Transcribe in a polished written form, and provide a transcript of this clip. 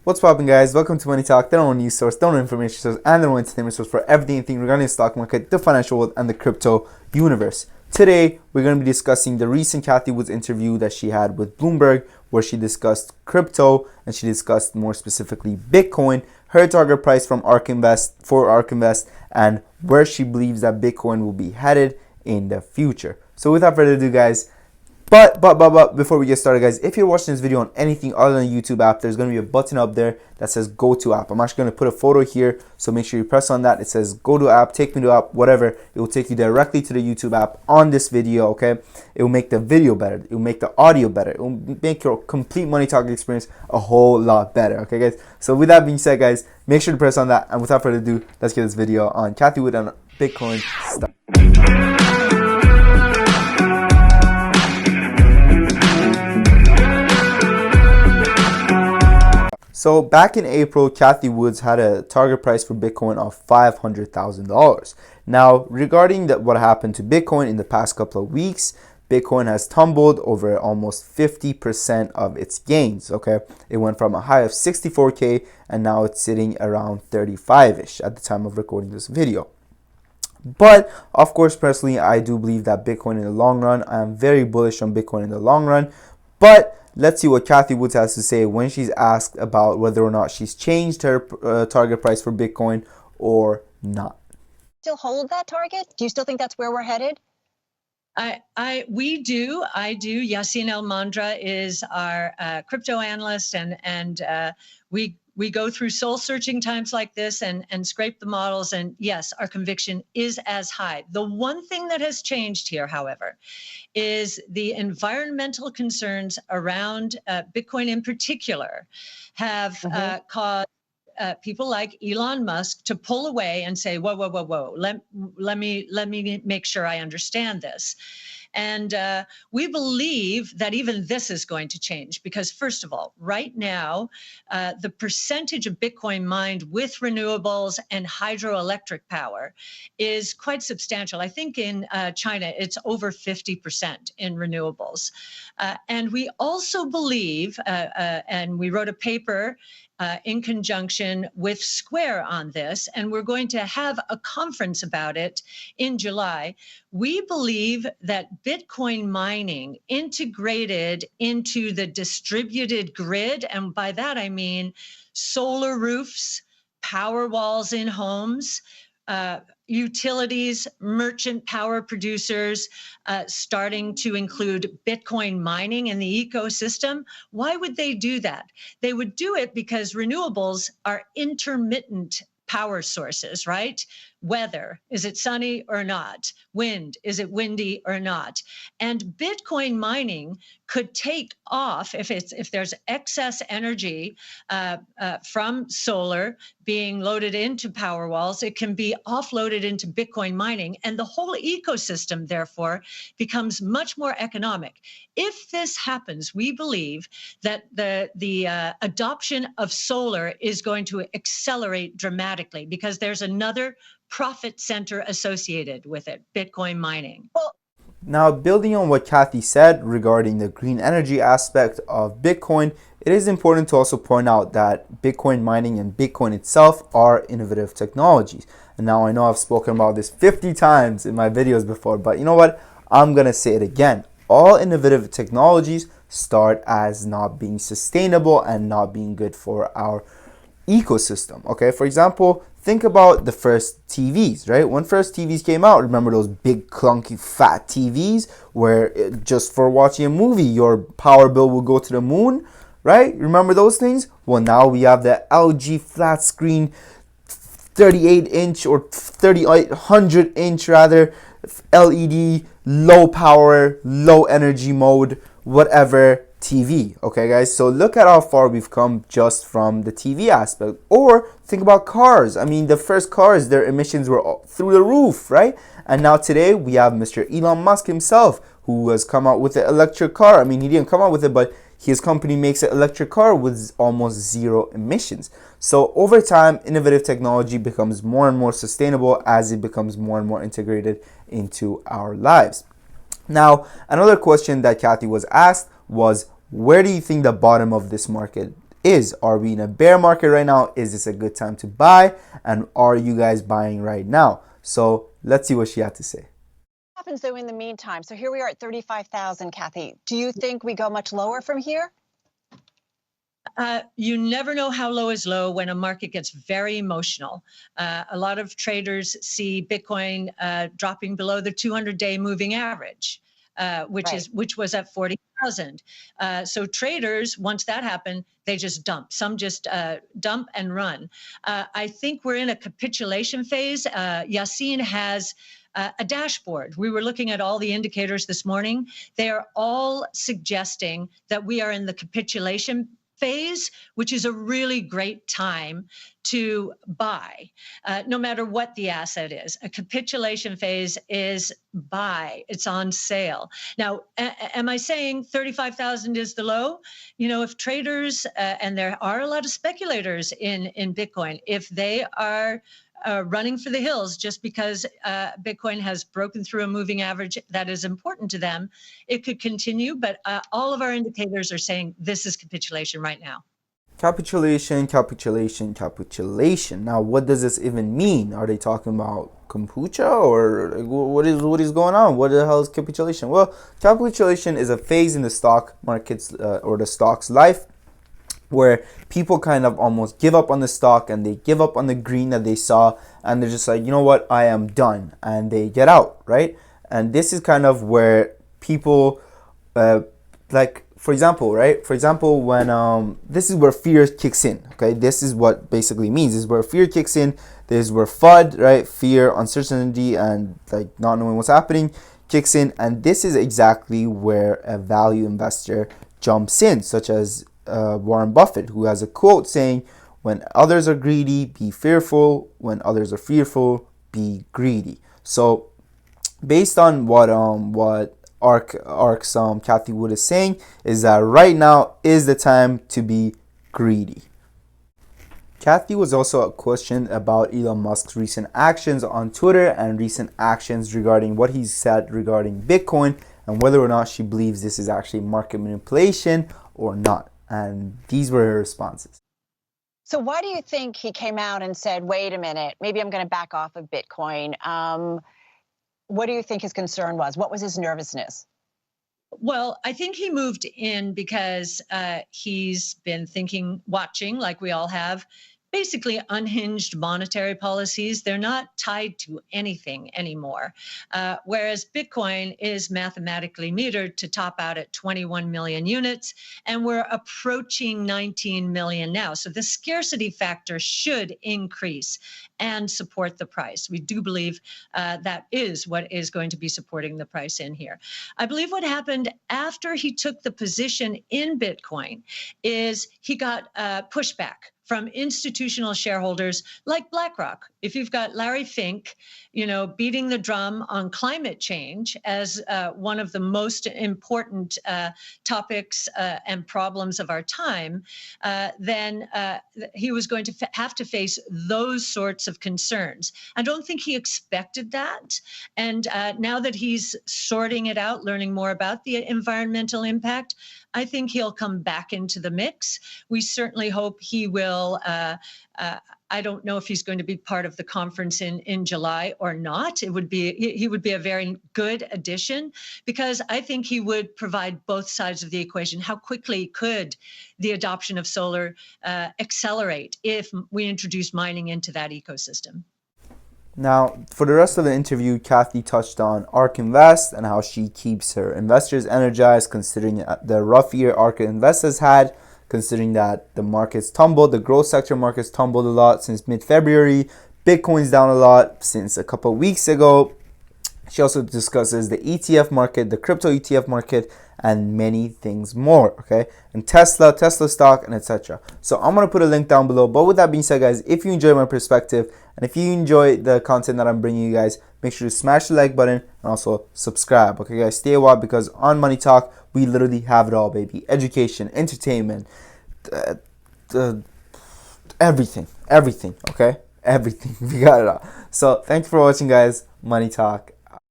What's poppin', guys? Welcome to Money Talk, the number news source, the number information source, and the number entertainment source for everything regarding the stock market, the financial world, and the crypto universe. Today, we're going to be discussing the recent Cathie Wood's interview that she had with Bloomberg, where she discussed crypto, and she discussed more specifically Bitcoin, her target price from ARK Invest, and where she believes that Bitcoin will be headed in the future. So without further ado, guys, But before we get started, guys, if you're watching this video on anything other than a YouTube app, there's going to be a button up there that says go to app. I'm actually going to put a photo here, so make sure you press on that. It says go to app, take me to app, whatever. It will take you directly to the YouTube app on this video, okay? It will make the video better. It will make the audio better. It will make your complete Money Talk experience a whole lot better, okay, guys? So with that being said, guys, make sure to press on that. And without further ado, let's get this video on Cathie Wood and Bitcoin stuff. So back in April, Cathie Woods had a target price for Bitcoin of $500,000. Now, regarding what happened to Bitcoin in the past couple of weeks, Bitcoin has tumbled over almost 50% of its gains, okay? It went from a high of 64K and now it's sitting around 35-ish at the time of recording this video. But, of course, personally, I do believe that Bitcoin in the long run, I am very bullish on Bitcoin in the long run, but let's see what Cathie Woods has to say when she's asked about whether or not she's changed her target price for Bitcoin or not. Still hold that target? Do you still think that's where we're headed? We do. I do. Yassine El-Mandra is our crypto analyst, and we go through soul searching times like this and scrape the models. And yes, our conviction is as high. The one thing that has changed here, however, is the environmental concerns around Bitcoin in particular have caused people like Elon Musk to pull away and say, whoa. Let me make sure I understand this. And we believe that even this is going to change because, first of all, right now, the percentage of Bitcoin mined with renewables and hydroelectric power is quite substantial. I think in China, it's over 50% in renewables. And we also believe, and we wrote a paper in conjunction with Square on this, and we're going to have a conference about it in July. We believe that Bitcoin mining integrated into the distributed grid, and by that I mean solar roofs, power walls in homes, utilities, merchant power producers, starting to include Bitcoin mining in the ecosystem. Why would they do that? They would do it because renewables are intermittent power sources, right? Weather, is it sunny or not? Wind, is it windy or not? And Bitcoin mining could take off if there's excess energy from solar being loaded into power walls. It can be offloaded into Bitcoin mining, and the whole ecosystem, therefore, becomes much more economic. If this happens, we believe that the adoption of solar is going to accelerate dramatically because there's another profit center associated with it, Bitcoin mining. Now, building on what Cathie said regarding the green energy aspect of Bitcoin, it is important to also point out that Bitcoin mining and Bitcoin itself are innovative technologies. And now I know I've spoken about this 50 times in my videos before, but you know what? I'm going to say it again. All innovative technologies start as not being sustainable and not being good for our ecosystem, okay? For example, think about the first TVs, right? When first TVs came out, remember those big, clunky, fat TVs where just for watching a movie, your power bill will go to the moon, right? Remember those things? Well, now we have the LG flat screen 38-inch or 3800-inch rather, LED, low power, low energy mode, whatever TV, okay guys? So look at how far we've come just from the TV aspect. Or think about cars. I mean, the first cars, their emissions were through the roof, right? And now today we have Mr. Elon Musk himself, who has come out with the electric car. I mean, he didn't come out with it, but his company makes an electric car with almost zero emissions. So over time, innovative technology becomes more and more sustainable as it becomes more and more integrated into our lives. Now, another question that Cathie was asked was, where do you think the bottom of this market is. Are we in a bear market right now? Is this a good time to buy? And are you guys buying right now? So let's see what she had to say. What happens though in the meantime? So here we are at 35,000, Kathy. Do you think we go much lower from here? You never know how low is low when a market gets very emotional. A lot of traders see Bitcoin dropping below the 200-day moving average, which was at 40,000. So traders, once that happened, they just dump. Some just dump and run. I think we're in a capitulation phase. Yassine has a dashboard. We were looking at all the indicators this morning. They are all suggesting that we are in the capitulation phase, which is a really great time to buy, no matter what the asset is. A capitulation phase is buy. It's on sale. Now, am I saying 35,000 is the low? You know, if traders, and there are a lot of speculators in Bitcoin, if they are running for the hills just because Bitcoin has broken through a moving average that is important to them, it could continue. But all of our indicators are saying this is capitulation right now. Capitulation, capitulation, capitulation. Now, what does this even mean? Are they talking about kombucha, or what is going on? What the hell is capitulation? Well, capitulation is a phase in the stock markets or the stock's life where people kind of almost give up on the stock and they give up on the green that they saw, and they're just like, you know what, I am done, and they get out, right? And this is kind of where people like, for example, right? For example, when this is where fear kicks in, okay? This is what basically means. This is where fear kicks in. This is where FUD, right? Fear, uncertainty, and like not knowing what's happening kicks in. And this is exactly where a value investor jumps in, such as Warren Buffett, who has a quote saying, when others are greedy, be fearful. When others are fearful, be greedy. So based on what ARK's Cathie Wood is saying, is that right now is the time to be greedy. Cathie was also questioned about Elon Musk's recent actions on Twitter and recent actions regarding what he said regarding Bitcoin, and whether or not she believes this is actually market manipulation or not. And these were her responses. So why do you think he came out and said, wait a minute, maybe I'm going to back off of Bitcoin? What do you think his concern was? What was his nervousness? Well, I think he moved in because he's been watching, like we all have, basically unhinged monetary policies. They're not tied to anything anymore. Whereas Bitcoin is mathematically metered to top out at 21 million units, and we're approaching 19 million now. So the scarcity factor should increase and support the price. We do believe that is what is going to be supporting the price in here. I believe what happened after he took the position in Bitcoin is he got pushback from institutional shareholders like BlackRock. If you've got Larry Fink, beating the drum on climate change as one of the most important topics and problems of our time, then he was going to have to face those sorts of concerns. I don't think he expected that. And now that he's sorting it out, learning more about the environmental impact, I think he'll come back into the mix. We certainly hope he will. I don't know if he's going to be part of the conference in July or not. He would be a very good addition, because I think he would provide both sides of the equation. How quickly could the adoption of solar accelerate if we introduce mining into that ecosystem? Now, for the rest of the interview, Cathie touched on ARK Invest and how she keeps her investors energized, considering the rough year ARK Invest has had, considering that the markets tumbled, the growth sector markets tumbled a lot since mid-February. Bitcoin's down a lot since a couple of weeks ago. She also discusses the ETF market, the crypto ETF market, and many things more, okay? And Tesla stock, and etc. So I'm going to put a link down below. But with that being said, guys, if you enjoy my perspective, and if you enjoy the content that I'm bringing you guys, make sure to smash the like button and also subscribe, okay, guys? Stay a while, because on Money Talk, we literally have it all, baby. Education, entertainment, everything, okay? Everything. We got it all. So thanks for watching, guys. Money Talk